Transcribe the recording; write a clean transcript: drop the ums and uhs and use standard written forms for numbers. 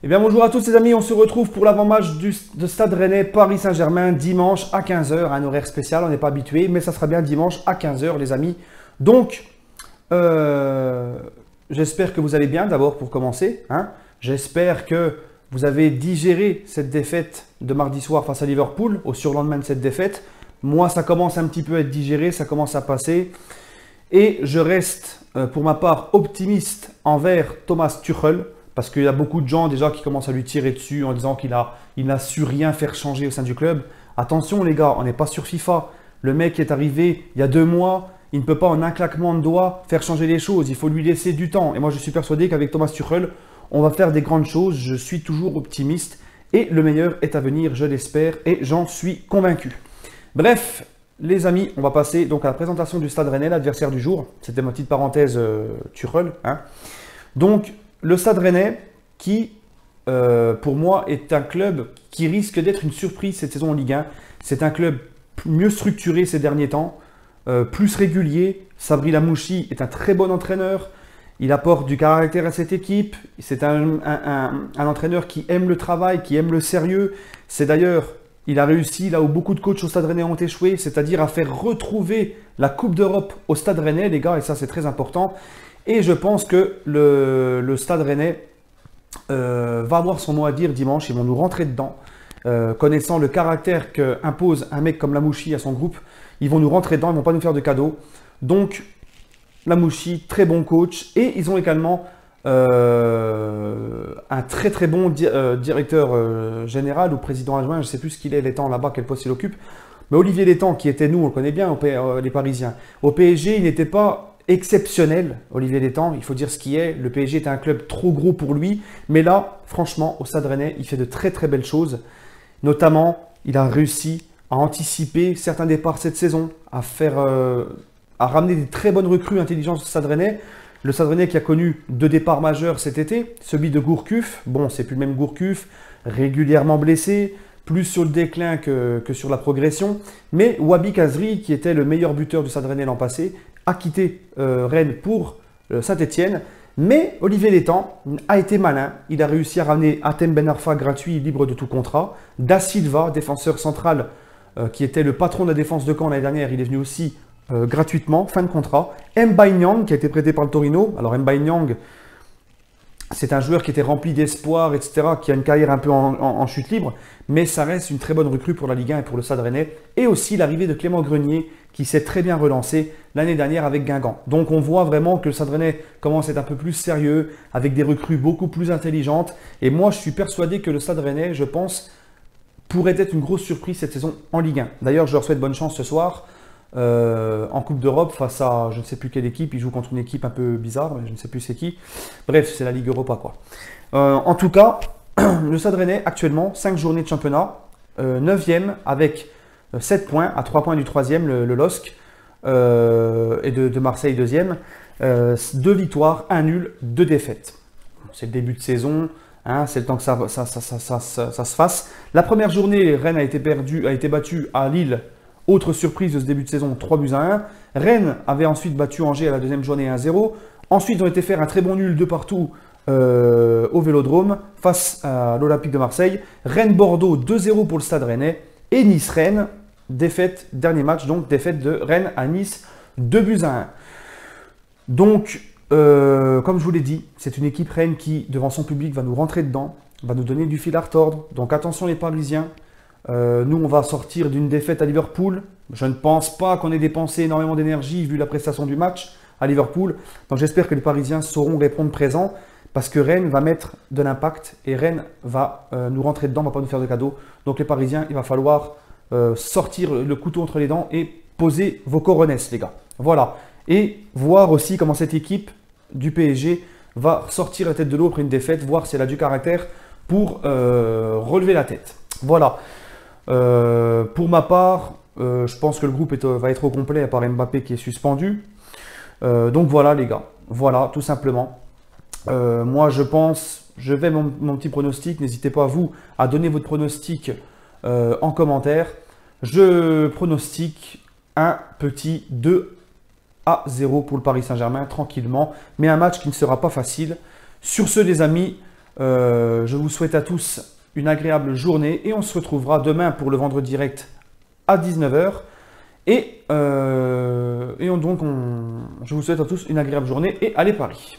Eh bien bonjour à tous les amis, on se retrouve pour l'avant-match de Stade Rennais Paris Saint-Germain dimanche à 15 h, un horaire spécial, on n'est pas habitué, mais ça sera bien dimanche à 15 h les amis. Donc, j'espère que vous allez bien d'abord pour commencer. J'espère que vous avez digéré cette défaite de mardi soir face à Liverpool, au surlendemain de cette défaite. Moi, ça commence un petit peu à être digéré, ça commence à passer. Et je reste, pour ma part, optimiste envers Thomas Tuchel. Parce qu'il y a beaucoup de gens déjà qui commencent à lui tirer dessus en disant qu'il n'a su rien faire changer au sein du club. Attention les gars, on n'est pas sur FIFA. Le mec est arrivé il y a 2 mois, il ne peut pas en un claquement de doigts faire changer les choses. Il faut lui laisser du temps. Et moi je suis persuadé qu'avec Thomas Tuchel, on va faire des grandes choses. Je suis toujours optimiste et le meilleur est à venir, je l'espère et j'en suis convaincu. Bref, les amis, on va passer donc à la présentation du Stade Rennais, l'adversaire du jour. C'était ma petite parenthèse Tuchel. Donc, le Stade Rennais qui, pour moi, est un club qui risque d'être une surprise cette saison en Ligue 1. C'est un club mieux structuré ces derniers temps, plus régulier. Sabri Lamouchi est un très bon entraîneur. Il apporte du caractère à cette équipe. C'est un entraîneur qui aime le travail, qui aime le sérieux. C'est d'ailleurs, il a réussi là où beaucoup de coachs au Stade Rennais ont échoué, c'est-à-dire à faire retrouver la Coupe d'Europe au Stade Rennais, les gars, et ça c'est très important. Et je pense que le Stade Rennais va avoir son mot à dire dimanche. Ils vont nous rentrer dedans. Connaissant le caractère qu'impose un mec comme Lamouchi à son groupe, ils vont nous rentrer dedans. Ils ne vont pas nous faire de cadeaux. Donc, Lamouchi, très bon coach. Et ils ont également un très très bon directeur général ou président adjoint. Je ne sais plus ce qu'il est, Létang là-bas, quel poste il occupe. Mais Olivier Létang, qui était nous, on le connaît bien, les Parisiens. Au PSG, il n'était pas exceptionnel, Olivier Létang, il faut dire ce qui est. Le PSG est un club trop gros pour lui. Mais là, franchement, au Stade Rennais, il fait de très très belles choses. Notamment, il a réussi à anticiper certains départs cette saison, à ramener des très bonnes recrues intelligentes au Stade Rennais. Le Stade Rennais qui a connu 2 départs majeurs cet été, celui de Gourcuff. Bon, c'est plus le même Gourcuff, régulièrement blessé, plus sur le déclin que sur la progression. Mais Wabi Kazri, qui était le meilleur buteur du Stade Rennais l'an passé, a quitté Rennes pour Saint-Etienne. Mais Olivier Létang a été malin. Il a réussi à ramener Hatem Ben Arfa gratuit, libre de tout contrat. Da Silva, défenseur central, qui était le patron de la défense de Caen l'année dernière, il est venu aussi gratuitement, fin de contrat. Mbaye Niang, qui a été prêté par le Torino. Alors Mbaye Niang, c'est un joueur qui était rempli d'espoir, etc., qui a une carrière un peu en chute libre, mais ça reste une très bonne recrue pour la Ligue 1 et pour le Stade Rennais. Et aussi l'arrivée de Clément Grenier, qui s'est très bien relancé l'année dernière avec Guingamp. Donc on voit vraiment que le Stade Rennais commence à être un peu plus sérieux, avec des recrues beaucoup plus intelligentes. Et moi, je suis persuadé que le Stade Rennais, je pense, pourrait être une grosse surprise cette saison en Ligue 1. D'ailleurs, je leur souhaite bonne chance ce soir. En Coupe d'Europe face à je ne sais plus quelle équipe, ils jouent contre une équipe un peu bizarre, mais je ne sais plus c'est qui. Bref, c'est la Ligue Europa quoi. En tout cas, le Stade Rennais actuellement, 5 journées de championnat, 9e avec 7 points, à 3 points du 3e, le LOSC, et de Marseille 2e. 2 victoires, 1 nul, 2 défaites. C'est le début de saison, c'est le temps que ça se fasse. La première journée, Rennes a été battue à Lille. Autre surprise de ce début de saison, 3-1. Rennes avait ensuite battu Angers à la 2e journée 1-0. Ensuite, ils ont été faire un très bon nul de partout au Vélodrome face à l'Olympique de Marseille. Rennes-Bordeaux 2-0 pour le Stade Rennais. Et Nice-Rennes, défaite, dernier match, donc défaite de Rennes à Nice, 2-1. Donc, comme je vous l'ai dit, c'est une équipe Rennes qui, devant son public, va nous rentrer dedans, va nous donner du fil à retordre. Donc attention les Parisiens. Nous, on va sortir d'une défaite à Liverpool. Je ne pense pas qu'on ait dépensé énormément d'énergie vu la prestation du match à Liverpool. Donc j'espère que les Parisiens sauront répondre présent parce que Rennes va mettre de l'impact et Rennes va nous rentrer dedans, ne va pas nous faire de cadeaux. Donc les Parisiens, il va falloir sortir le couteau entre les dents et poser vos coronesses, les gars. Voilà. Et voir aussi comment cette équipe du PSG va sortir la tête de l'eau après une défaite, voir si elle a du caractère pour relever la tête. Voilà. Pour ma part, je pense que le groupe va être au complet à part Mbappé qui est suspendu. Donc voilà les gars, voilà tout simplement. Moi je pense, je vais mon petit pronostic, n'hésitez pas vous à donner votre pronostic en commentaire. Je pronostique un petit 2-0 pour le Paris Saint-Germain tranquillement, mais un match qui ne sera pas facile. Sur ce les amis, Je vous souhaite à tous une agréable journée et on se retrouvera demain pour le vendredi direct à 19 h. Je vous souhaite à tous une agréable journée et allez Paris!